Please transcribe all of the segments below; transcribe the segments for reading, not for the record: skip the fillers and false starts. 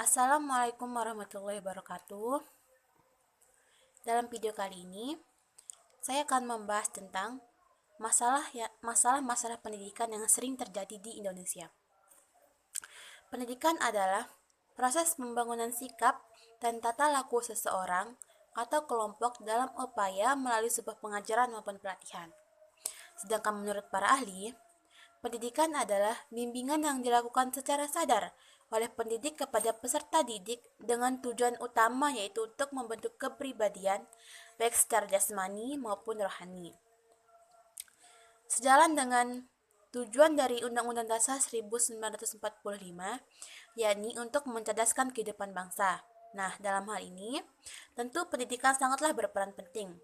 Assalamualaikum warahmatullahi wabarakatuh. Dalam video kali ini, saya akan membahas tentang masalah-masalah pendidikan yang sering terjadi di Indonesia. Pendidikan adalah proses pembangunan sikap dan tata laku seseorang atau kelompok dalam upaya melalui sebuah pengajaran maupun pelatihan. Sedangkan menurut para ahli, pendidikan adalah bimbingan yang dilakukan secara sadar oleh pendidik kepada peserta didik dengan tujuan utama yaitu untuk membentuk kepribadian baik secara jasmani maupun rohani. Sejalan dengan tujuan dari Undang-Undang Dasar 1945, yakni untuk mencerdaskan kehidupan bangsa. Nah, dalam hal ini, tentu pendidikan sangatlah berperan penting.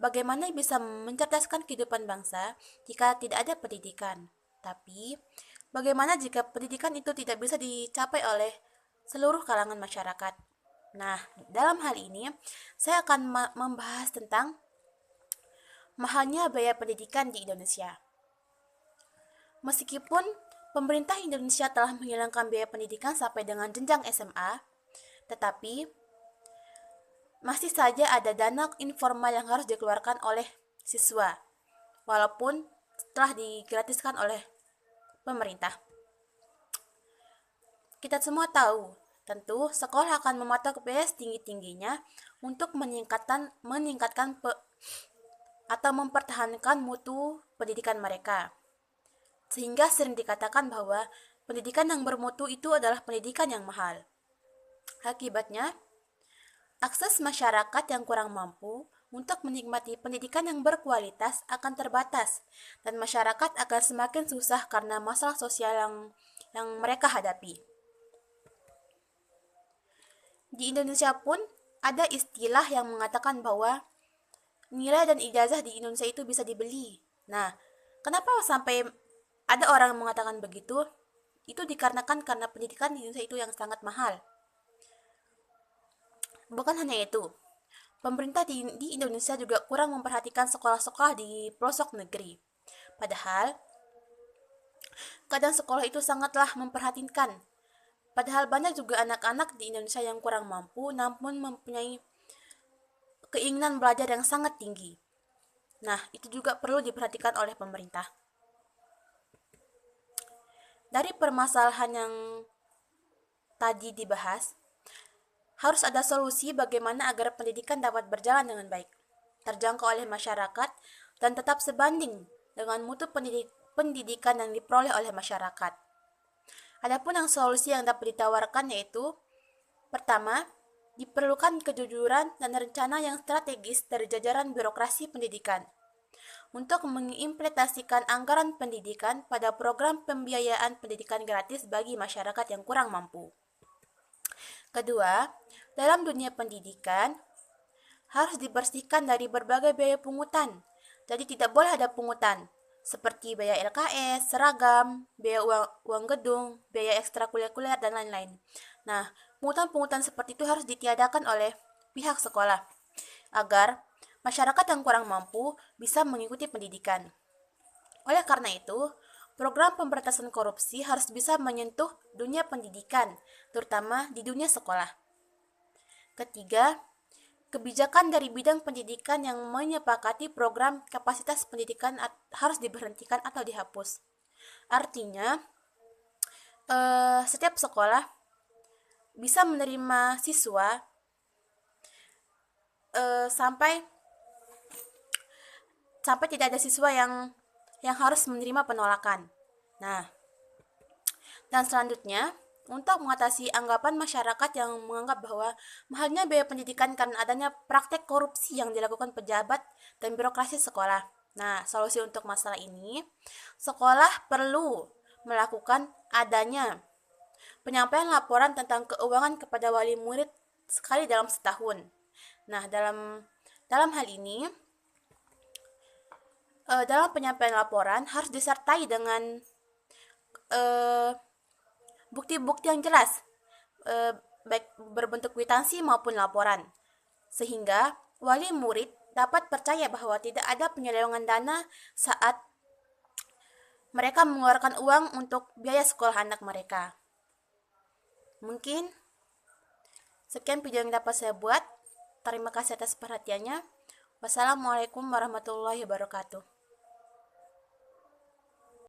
Bagaimana bisa mencerdaskan kehidupan bangsa jika tidak ada pendidikan? Tapi, bagaimana jika pendidikan itu tidak bisa dicapai oleh seluruh kalangan masyarakat? Nah, dalam hal ini, saya akan membahas tentang mahalnya biaya pendidikan di Indonesia. Meskipun pemerintah Indonesia telah menghilangkan biaya pendidikan sampai dengan jenjang SMA, tetapi masih saja ada dana informal yang harus dikeluarkan oleh siswa, walaupun telah digratiskan oleh pemerintah. Kita semua tahu, tentu sekolah akan mematok biaya setinggi-tingginya untuk meningkatkan atau mempertahankan mutu pendidikan mereka. Sehingga sering dikatakan bahwa pendidikan yang bermutu itu adalah pendidikan yang mahal. Akibatnya, akses masyarakat yang kurang mampu untuk menikmati pendidikan yang berkualitas akan terbatas dan masyarakat akan semakin susah karena masalah sosial yang mereka hadapi. Di Indonesia pun ada istilah yang mengatakan bahwa nilai dan ijazah di Indonesia itu bisa dibeli. Nah, kenapa sampai ada orang yang mengatakan begitu? Itu dikarenakan karena pendidikan di Indonesia itu yang sangat mahal. Bukan hanya itu, pemerintah di Indonesia juga kurang memperhatikan sekolah-sekolah di pelosok negeri. Padahal, keadaan sekolah itu sangatlah memperhatikan. Padahal banyak juga anak-anak di Indonesia yang kurang mampu namun mempunyai keinginan belajar yang sangat tinggi. Nah, itu juga perlu diperhatikan oleh pemerintah. Dari permasalahan yang tadi dibahas, harus ada solusi bagaimana agar pendidikan dapat berjalan dengan baik, terjangkau oleh masyarakat, dan tetap sebanding dengan mutu pendidikan yang diperoleh oleh masyarakat. Adapun solusi yang dapat ditawarkan yaitu, pertama, diperlukan kejujuran dan rencana yang strategis dari jajaran birokrasi pendidikan untuk mengimplementasikan anggaran pendidikan pada program pembiayaan pendidikan gratis bagi masyarakat yang kurang mampu. Kedua, dalam dunia pendidikan harus dibersihkan dari berbagai biaya pungutan. Jadi tidak boleh ada pungutan seperti biaya LKS, seragam, biaya uang gedung, biaya ekstrakurikuler dan lain-lain. Nah, pungutan-pungutan seperti itu harus ditiadakan oleh pihak sekolah agar masyarakat yang kurang mampu bisa mengikuti pendidikan. Oleh karena itu, program pemberantasan korupsi harus bisa menyentuh dunia pendidikan, terutama di dunia sekolah. Ketiga, kebijakan dari bidang pendidikan yang menyepakati program kapasitas pendidikan harus diberhentikan atau dihapus. Artinya, setiap sekolah bisa menerima siswa sampai tidak ada siswa yang harus menerima penolakan. Nah, dan selanjutnya, untuk mengatasi anggapan masyarakat yang menganggap bahwa mahalnya biaya pendidikan karena adanya praktek korupsi yang dilakukan pejabat dan birokrasi sekolah. Nah, solusi untuk masalah ini, sekolah perlu melakukan adanya penyampaian laporan tentang keuangan kepada wali murid sekali dalam setahun. Nah, dalam hal ini, dalam penyampaian laporan harus disertai dengan bukti-bukti yang jelas, baik berbentuk kwitansi maupun laporan, sehingga wali murid dapat percaya bahwa tidak ada penyelewengan dana saat mereka mengeluarkan uang untuk biaya sekolah anak mereka. Mungkin Sekian video yang dapat saya buat. Terima kasih atas perhatiannya. Wassalamualaikum warahmatullahi wabarakatuh.